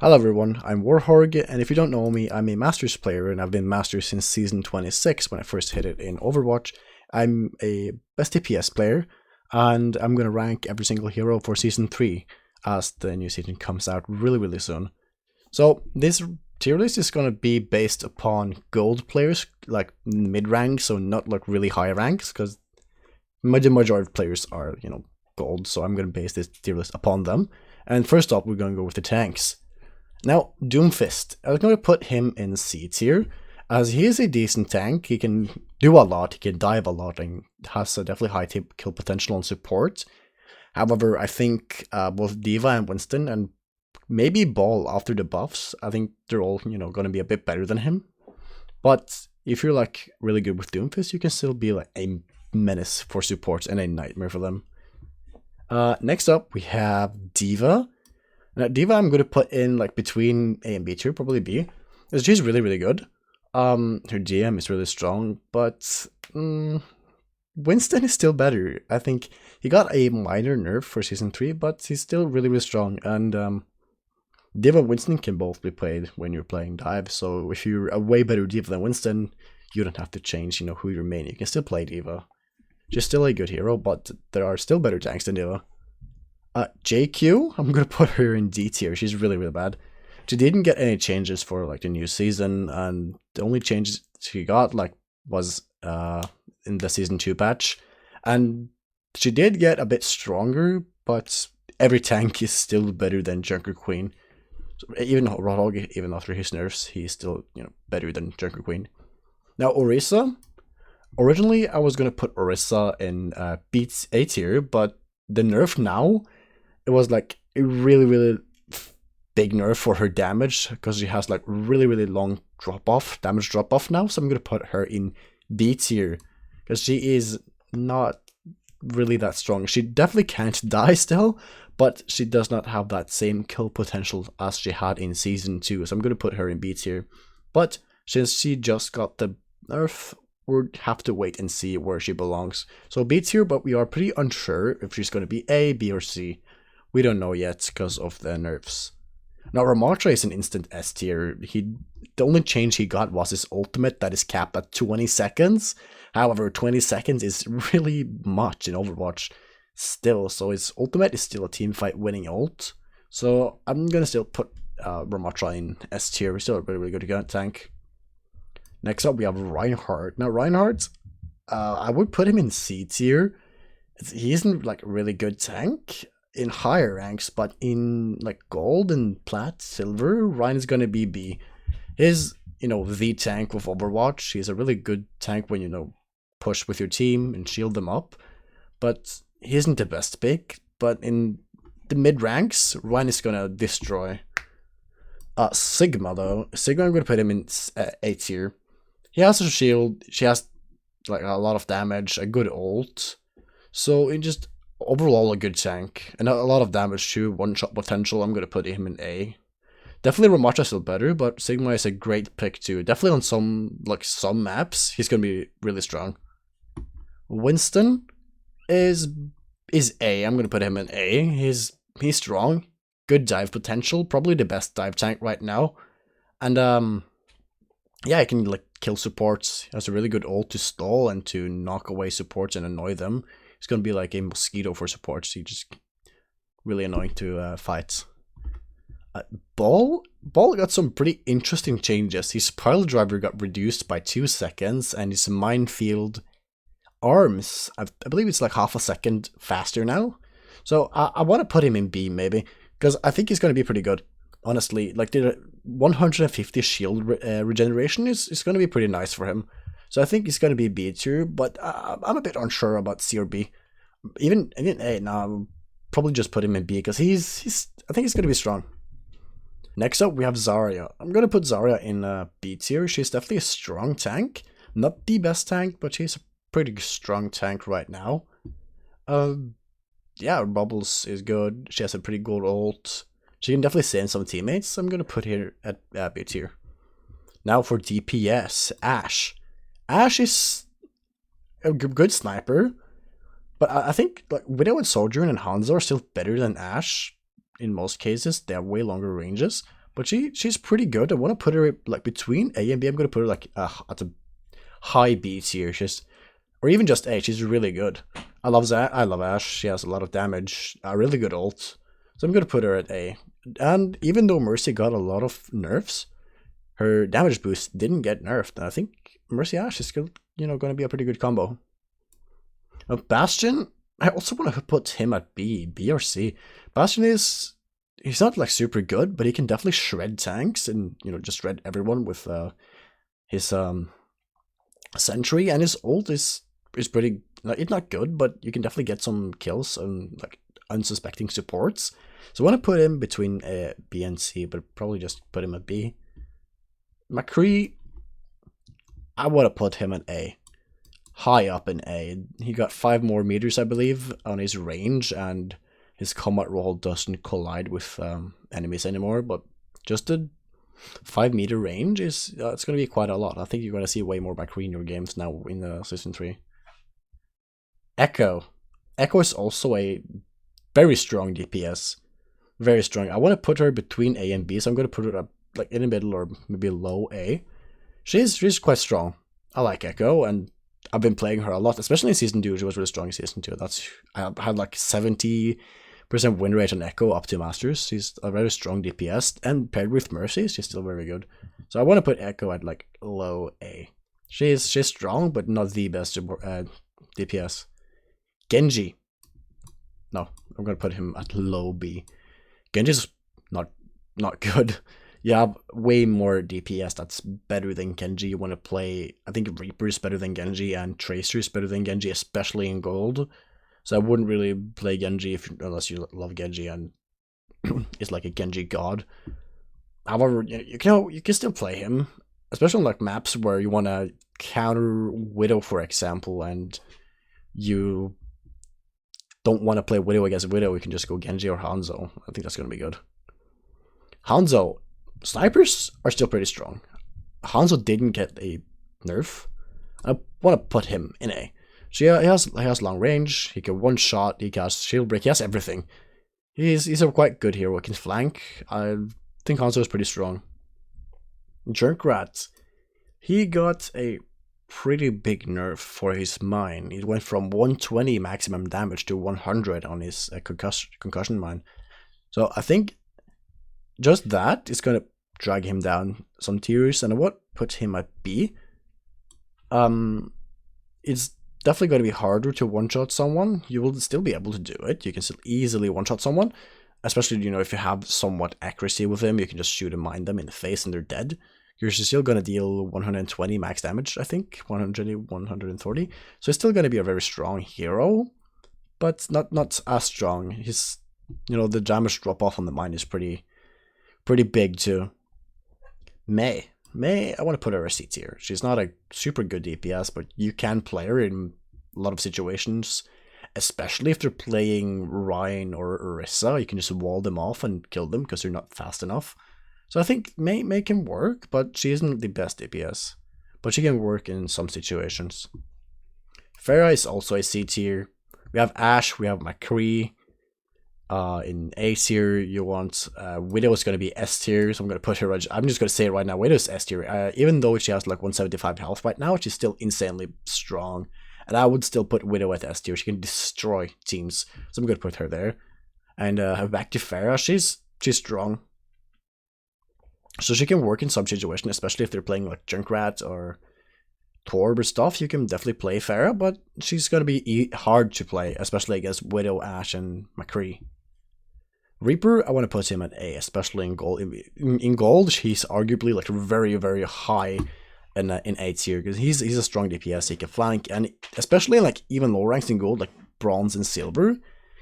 Hello everyone, I'm Warhorg, and if you don't know me, I'm a Masters player, and I've been Masters since Season 26 when I first hit it in Overwatch. I'm a best DPS player, and I'm going to rank every single hero for Season 3, as the new season comes out really soon. So this tier list is going to be based upon gold players, like mid-rank, so not like really high ranks, because the majority of players are, gold, so I'm going to base this tier list upon them. And first up, we're going to go with the tanks. Now, Doomfist, I was going to put him in C tier, as he is a decent tank. He can do a lot, he can dive a lot, and has a definitely high kill potential on support. However, I think both D.Va and Winston, and maybe Ball after the buffs, I think they're all, going to be a bit better than him. But if you're like really good with Doomfist, you can still be like a menace for supports and a nightmare for them. Next up, we have D.Va. Now, D.Va I'm going to put in like between A and B tier, probably B, because she's really good. Her GM is really strong, but Winston is still better. I think he got a minor nerf for Season 3, but he's still really strong, and D.Va and Winston can both be played when you're playing dive, so if you're a way better D.Va than Winston, you don't have to change, who your main. You can still play D.Va. She's still a good hero, but there are still better tanks than D.Va. JQ, I'm gonna put her in D tier. She's really bad. She didn't get any changes for like the new season, and the only changes she got was in the Season 2 patch, and she did get a bit stronger, but every tank is still better than Junker Queen. So even Roadhog, even after his nerfs, he's still better than Junker Queen. Now Orisa, originally I was gonna put Orisa in A tier, but the nerf now, it was like a really big nerf for her damage, because she has like really long damage drop off now. So I'm gonna put her in B tier, because she is not really that strong. She definitely can't die still, but she does not have that same kill potential as she had in Season 2. So I'm gonna put her in B tier. But since she just got the nerf, we'll have to wait and see where she belongs. So B tier, but we are pretty unsure if she's going to be A, B, or C. We don't know yet because of the nerfs. Now Ramatra is an instant S tier. The only change he got was his ultimate that is capped at 20 seconds. However, 20 seconds is really much in Overwatch still, so his ultimate is still a teamfight winning ult. So I'm going to still put Ramatra in S tier. He's still a really good tank. Next up, we have Reinhardt. Now, Reinhardt, I would put him in C tier. He isn't like a really good tank in higher ranks, but in like gold and plat, silver, Rein is gonna be B. He's the tank with Overwatch. He's a really good tank when push with your team and shield them up, but he isn't the best pick. But in the mid ranks, Rein is gonna destroy. Sigma though, I'm gonna put him in A tier. He has a shield, she has like a lot of damage, a good ult, so in just overall a good tank, and a lot of damage too, one-shot potential. I'm gonna put him in A. Definitely Ramatra still better, but Sigma is a great pick too. Definitely on some maps, he's gonna be really strong. Winston is A. I'm gonna put him in A. He's strong, good dive potential, probably the best dive tank right now, and yeah, he can like kill supports. He has a really good ult to stall and to knock away supports and annoy them. He's gonna be like a mosquito for supports. He's just really annoying to fight. Ball got some pretty interesting changes. His pile driver got reduced by 2 seconds, and his minefield arms, I believe it's like half a second faster now. So I want to put him in B maybe, because I think he's gonna be pretty good. Honestly, like the 150 shield regeneration is going to be pretty nice for him. So I think he's going to be B tier, but I'm a bit unsure about C or B. Even A, no, I'll probably just put him in B, because I think he's going to be strong. Next up, we have Zarya. I'm going to put Zarya in B tier. She's definitely a strong tank. Not the best tank, but she's a pretty strong tank right now. Yeah, Bubbles is good. She has a pretty good ult. She can definitely save some teammates. I'm going to put her at B tier. Now for DPS, Ashe. Ashe is a good sniper, but I think like Widow and Sojourn and Hanzo are still better than Ashe in most cases. They have way longer ranges, but she's pretty good. I want to put her like between A and B. I'm going to put her like at a high B tier. Or even just A. She's really good. I love Ash. She has a lot of damage, a really good ult. So I'm going to put her at A. And even though Mercy got a lot of nerfs, her damage boost didn't get nerfed. And I think Mercy Ash is still, going to be a pretty good combo. Bastion, I also want to put him at B or C. Bastion he's not like super good, but he can definitely shred tanks and, just shred everyone with his sentry, and his ult is pretty, like, it's not good, but you can definitely get some kills on like unsuspecting supports. So I want to put him between B and C, but probably just put him at B. McCree, I want to put him at A. High up in A. He got 5 more meters, I believe, on his range, and his combat roll doesn't collide with enemies anymore, but just a 5-meter range is it's going to be quite a lot. I think you're going to see way more McCree in your games now in Season 3. Echo. Echo is also a very strong DPS. Very strong. I want to put her between A and B, so I'm going to put her up like in the middle or maybe low A. She's quite strong. I like Echo, and I've been playing her a lot, especially in Season 2. She was really strong in Season 2. I had like 70% win rate on Echo up to Masters. She's a very strong DPS, and paired with Mercy, she's still very good. So I want to put Echo at like low A. She's strong, but not the best DPS. Genji. No, I'm going to put him at low B. Genji's not good. You have way more DPS that's better than Genji. You want to play, I think Reaper is better than Genji, and Tracer is better than Genji, especially in gold. So I wouldn't really play Genji unless you love Genji and is like a Genji god. However, you can still play him, especially on like maps where you want to counter Widow, for example, and you don't want to play Widow against Widow. You can just go Genji or Hanzo. I think that's going to be good. Hanzo, snipers are still pretty strong. Hanzo didn't get a nerf. I want to put him in A. He has long range. He can one shot. He has shield break. He has everything. He's a quite good hero. He can flank. I think Hanzo is pretty strong. Junkrat, he got a pretty big nerf for his mine. It went from 120 maximum damage to 100 on his concussion mine. So I think just that is going to drag him down some tiers, and I would put him at B. It's definitely going to be harder to one-shot someone. You will still be able to do it. You can still easily one-shot someone, especially, if you have somewhat accuracy with them. You can just shoot and mine them in the face and they're dead. You're still going to deal 120 max damage, I think, 130. So he's still going to be a very strong hero, but not as strong. His, the damage drop off on the mine is pretty big too. May, I want to put her a C tier. She's not a super good DPS, but you can play her in a lot of situations, especially if they're playing Ryan or Orisa. You can just wall them off and kill them because they're not fast enough. So I think May can work, but she isn't the best DPS. But she can work in some situations. Pharah is also a C tier. We have Ashe, we have McCree. In A tier, you want Widow is going to be S tier, so I'm going to put her. I'm just going to say it right now. Widow is S tier. Even though she has like 175 health right now, she's still insanely strong, and I would still put Widow at S tier. She can destroy teams, so I'm going to put her there. And back to Pharah, she's strong, so she can work in some situations, especially if they're playing like Junkrat or Torb or stuff. You can definitely play Pharah, but she's going to be hard to play, especially against Widow, Ashe, and McCree. Reaper, I want to put him at A, especially in gold. In gold, he's arguably like very, very high in A tier, because he's a strong DPS. He can flank, and especially in like even low ranks in gold, like bronze and silver,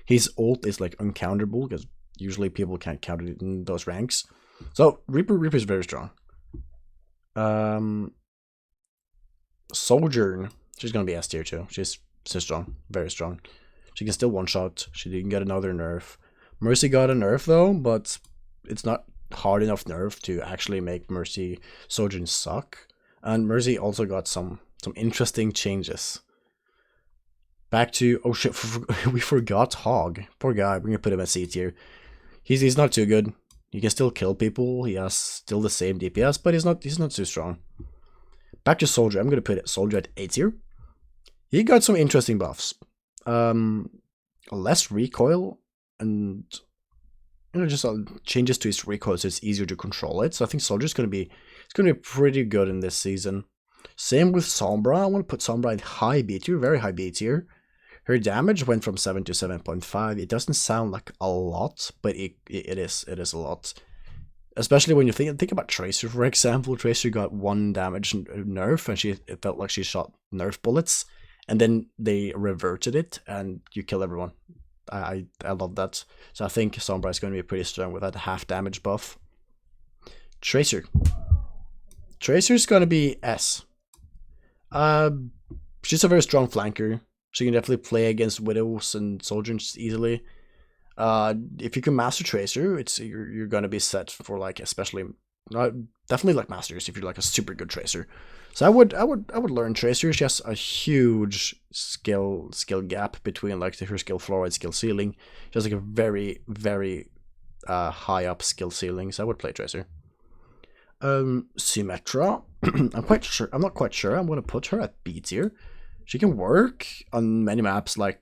his ult is like uncounterable, because usually people can't counter it in those ranks. So Reaper is very strong. Sojourn, she's gonna be S tier too. She's so strong, very strong. She can still one shot. She didn't get another nerf. Mercy got a nerf though, but it's not hard enough nerf to actually make Mercy Sojourn suck. And Mercy also got some interesting changes. Back to, oh shit, we forgot Hog. Poor guy. We're gonna put him at C tier. He's not too good. He can still kill people. He has still the same DPS, but he's not too strong. Back to Soldier. I'm gonna put Soldier at A tier. He got some interesting buffs. Less recoil and just changes to his recoil, so it's easier to control it. So I think Soldier's gonna be pretty good in this season. Same with Sombra. I want to put Sombra at high B tier, very high B tier. Her damage went from 7 to 7.5. It doesn't sound like a lot, but it is a lot. Especially when you think about Tracer, for example. Tracer got 1 damage nerf, and it felt like she shot nerf bullets, and then they reverted it, and you kill everyone. I love that. So I think Sombra is going to be pretty strong with that half damage buff. Tracer's going to be S. She's a very strong flanker. She can definitely play against Widows and Soldiers easily. If you can master Tracer, you're gonna be set for like, especially definitely like masters if you're like a super good Tracer. So I would learn Tracer. She has a huge skill gap between like her skill floor and skill ceiling. She has like a very high up skill ceiling. So I would play Tracer. Symmetra. I'm not quite sure. I'm gonna put her at B tier. She can work on many maps like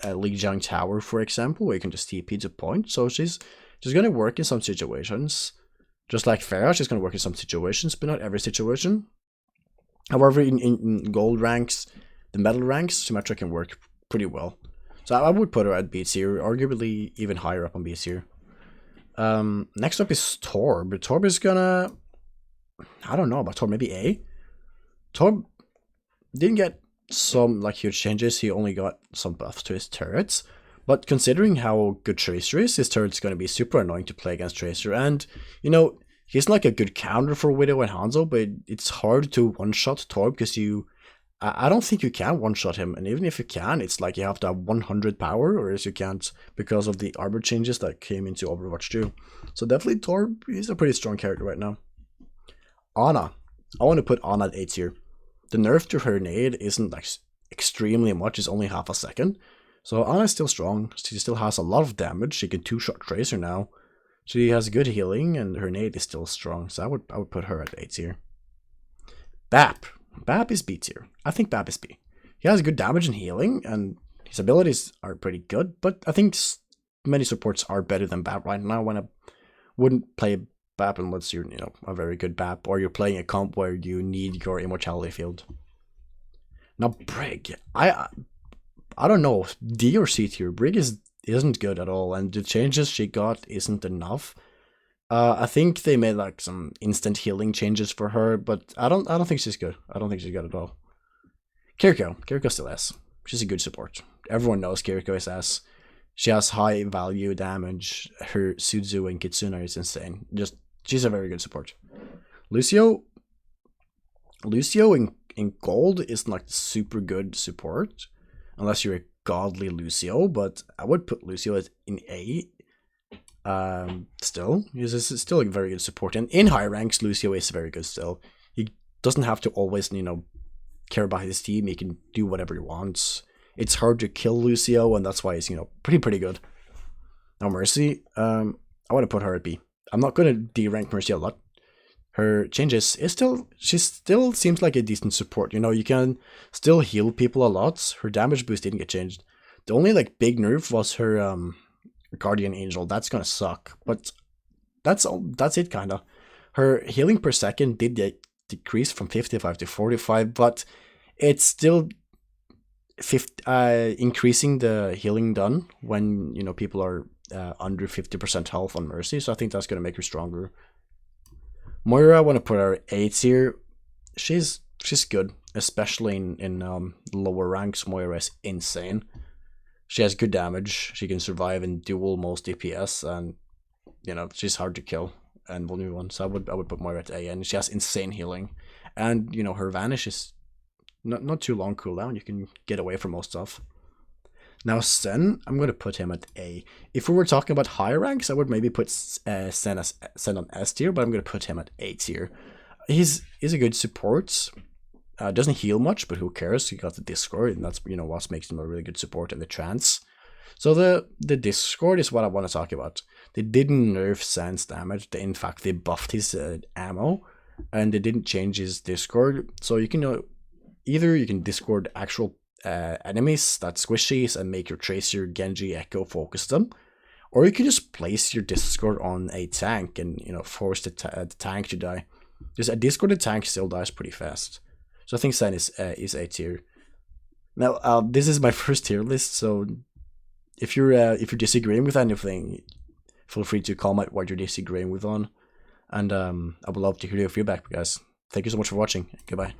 Lijiang Tower, for example, where you can just TP to point. So she's gonna work in some situations. Just like Pharah, she's gonna work in some situations, but not every situation. However, in gold ranks, the metal ranks, Symmetra can work pretty well. So I would put her at B tier, arguably even higher up on B tier. Next up is Torb. Torb is gonna... I don't know about Torb, maybe A? Torb didn't get some like huge changes. He only got some buffs to his turrets, but considering how good Tracer is, his turret's going to be super annoying to play against Tracer. And he's like a good counter for Widow and Hanzo, but it's hard to one-shot Torb because I don't think you can one-shot him, and even if you can, it's like you have to have 100 power, or else you can't because of the armor changes that came into Overwatch 2. So definitely Torb is a pretty strong character right now. Ana. I want to put Ana at A tier. The nerf to her nade isn't like extremely much, it's only half a second. So Ana's still strong. She still has a lot of damage. She can 2-shot Tracer now. She has good healing, and her nade is still strong. So I would put her at A tier. Bap. Bap is B tier. I think Bap is B. He has good damage and healing, and his abilities are pretty good, but I think many supports are better than Bap right now. When I wouldn't play Bap unless you're, a very good Bap, or you're playing a comp where you need your immortality field. Now Brig, I don't know, D or C tier. Brig isn't good at all, and the changes she got isn't enough. I think they made like some instant healing changes for her, but I don't think she's good. I don't think she's good at all. Kiriko still S. She's a good support. Everyone knows Kiriko is S. She has high value damage. Her Suzu and Kitsune is insane. She's a very good support. Lucio in gold isn't like super good support, unless you're a godly Lucio, but I would put Lucio in A. Still, he's still a very good support, and in high ranks, Lucio is very good still. He doesn't have to always, care about his team. He can do whatever he wants. It's hard to kill Lucio, and that's why he's, pretty good. Now Mercy, I want to put her at B. I'm not going to D-rank Mercy a lot. Her changes she still seems like a decent support. You can still heal people a lot. Her damage boost didn't get changed. The only like big nerf was her Guardian Angel. That's gonna suck, but that's it kinda. Her healing per second did decrease from 55 to 45, but it's still increasing the healing done when people are under 50% health on Mercy. So I think that's gonna make her stronger. Moira, I want to put her A tier. She's good, especially in lower ranks. Moira is insane. She has good damage. She can survive and duel most DPS, and she's hard to kill and vulnerable. So I would put Moira at A, and she has insane healing, and her vanish is not too long cooldown. You can get away from most stuff. Now Sen, I'm going to put him at A. If we were talking about higher ranks, I would maybe put Sen on S tier, but I'm going to put him at A tier. He's a good support. Doesn't heal much, but who cares? He got the Discord, and that's what makes him a really good support in the trance. So the Discord is what I want to talk about. They didn't nerf Sans damage. In fact, they buffed his ammo, and they didn't change his Discord. So you can either you can Discord actual enemies that squishies and make your Tracer, Genji, Echo focus them, or you can just place your Discord on a tank and force the tank to die. Because a Discorded tank still dies pretty fast. So I think San is A tier. Now this is my first tier list, so if you're disagreeing with anything, feel free to comment what you're disagreeing with on, and I would love to hear your feedback, guys. Thank you so much for watching. Goodbye.